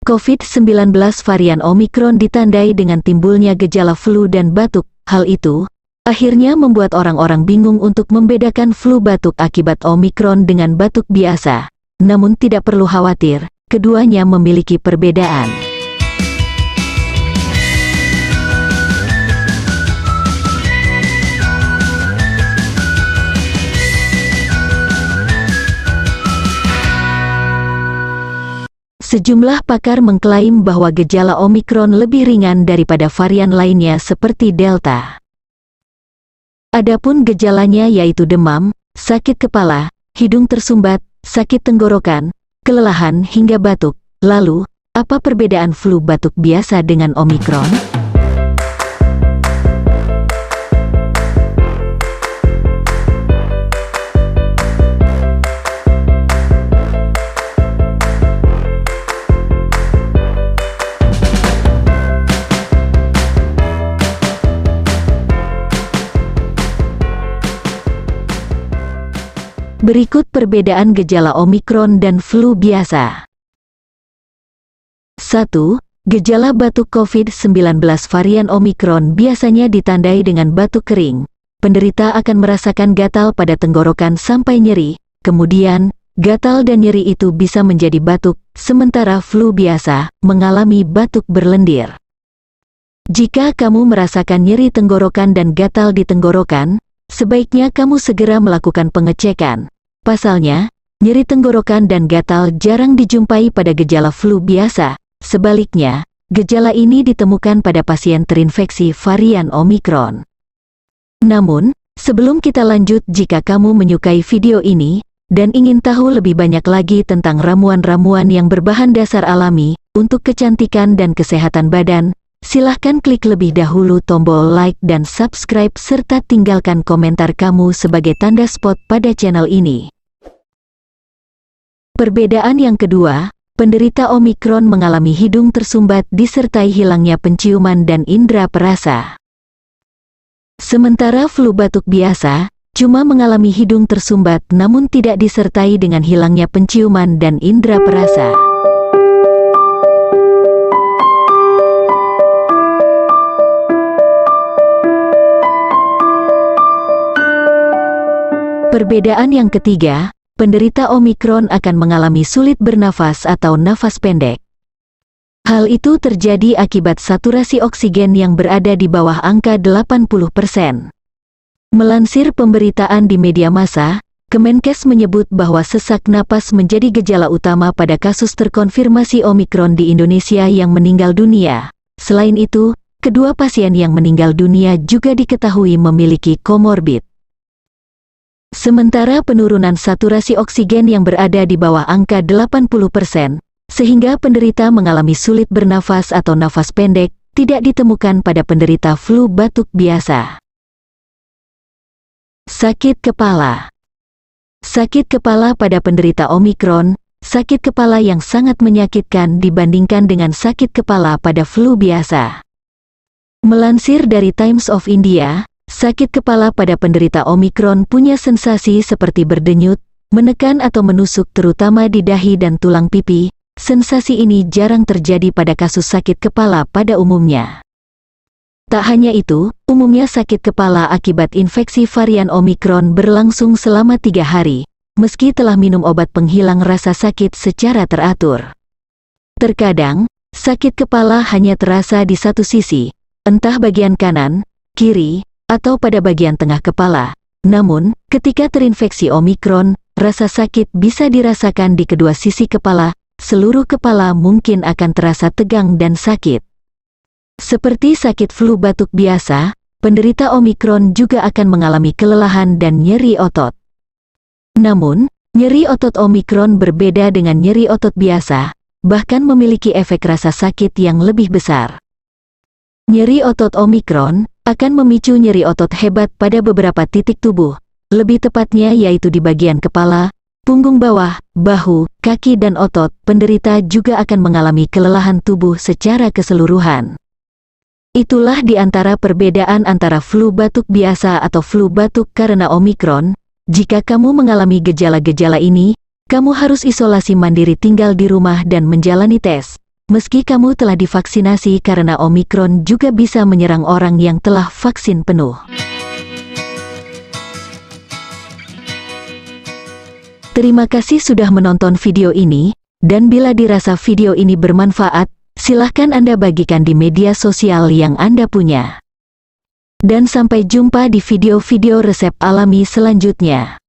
COVID-19 varian Omikron ditandai dengan timbulnya gejala flu dan batuk. Hal itu akhirnya membuat orang-orang bingung untuk membedakan flu batuk akibat Omikron dengan batuk biasa. Namun tidak perlu khawatir, keduanya memiliki perbedaan. Sejumlah pakar mengklaim bahwa gejala Omikron lebih ringan daripada varian lainnya seperti Delta. Adapun gejalanya yaitu demam, sakit kepala, hidung tersumbat, sakit tenggorokan, kelelahan hingga batuk. Lalu, apa perbedaan flu batuk biasa dengan Omikron? Berikut perbedaan gejala Omikron dan flu biasa. 1. Gejala batuk COVID-19 varian Omikron biasanya ditandai dengan batuk kering. Penderita akan merasakan gatal pada tenggorokan sampai nyeri, kemudian, gatal dan nyeri itu bisa menjadi batuk, sementara flu biasa mengalami batuk berlendir. Jika kamu merasakan nyeri tenggorokan dan gatal di tenggorokan, sebaiknya kamu segera melakukan pengecekan. Pasalnya, nyeri tenggorokan dan gatal jarang dijumpai pada gejala flu biasa. Sebaliknya, gejala ini ditemukan pada pasien terinfeksi varian Omikron. Namun, sebelum kita lanjut, jika kamu menyukai video ini dan ingin tahu lebih banyak lagi tentang ramuan-ramuan yang berbahan dasar alami untuk kecantikan dan kesehatan badan, silahkan klik lebih dahulu tombol like dan subscribe serta tinggalkan komentar kamu sebagai tanda support pada channel ini. Perbedaan yang kedua, penderita Omikron mengalami hidung tersumbat disertai hilangnya penciuman dan indera perasa. Sementara flu batuk biasa cuma mengalami hidung tersumbat namun tidak disertai dengan hilangnya penciuman dan indera perasa. Perbedaan yang ketiga, penderita Omikron akan mengalami sulit bernafas atau nafas pendek. Hal itu terjadi akibat saturasi oksigen yang berada di bawah angka 80%. Melansir pemberitaan di media massa, Kemenkes menyebut bahwa sesak napas menjadi gejala utama pada kasus terkonfirmasi Omikron di Indonesia yang meninggal dunia. Selain itu, kedua pasien yang meninggal dunia juga diketahui memiliki komorbid. Sementara penurunan saturasi oksigen yang berada di bawah angka 80%, sehingga penderita mengalami sulit bernafas atau nafas pendek, tidak ditemukan pada penderita flu batuk biasa. Sakit kepala. Sakit kepala pada penderita Omikron, sakit kepala yang sangat menyakitkan dibandingkan dengan sakit kepala pada flu biasa. Melansir dari Times of India, sakit kepala pada penderita Omikron punya sensasi seperti berdenyut, menekan atau menusuk terutama di dahi dan tulang pipi. Sensasi ini jarang terjadi pada kasus sakit kepala pada umumnya. Tak hanya itu, umumnya sakit kepala akibat infeksi varian Omikron berlangsung selama 3 hari, meski telah minum obat penghilang rasa sakit secara teratur. Terkadang, sakit kepala hanya terasa di satu sisi, entah bagian kanan, kiri, atau pada bagian tengah kepala. Namun, ketika terinfeksi Omikron, rasa sakit bisa dirasakan di kedua sisi kepala. Seluruh kepala mungkin akan terasa tegang dan sakit. Seperti sakit flu batuk biasa, penderita Omikron juga akan mengalami kelelahan dan nyeri otot. Namun, nyeri otot Omikron berbeda dengan nyeri otot biasa, bahkan memiliki efek rasa sakit yang lebih besar. Nyeri otot Omikron akan memicu nyeri otot hebat pada beberapa titik tubuh, lebih tepatnya yaitu di bagian kepala, punggung bawah, bahu, kaki dan otot. Penderita juga akan mengalami kelelahan tubuh secara keseluruhan. Itulah di antara perbedaan antara flu batuk biasa atau flu batuk karena Omikron. Jika kamu mengalami gejala-gejala ini, kamu harus isolasi mandiri tinggal di rumah dan menjalani tes. meski kamu telah divaksinasi karena Omikron juga bisa menyerang orang yang telah vaksin penuh. Terima kasih sudah menonton video ini, dan bila dirasa video ini bermanfaat, silahkan Anda bagikan di media sosial yang Anda punya. Dan sampai jumpa di video-video resep alami selanjutnya.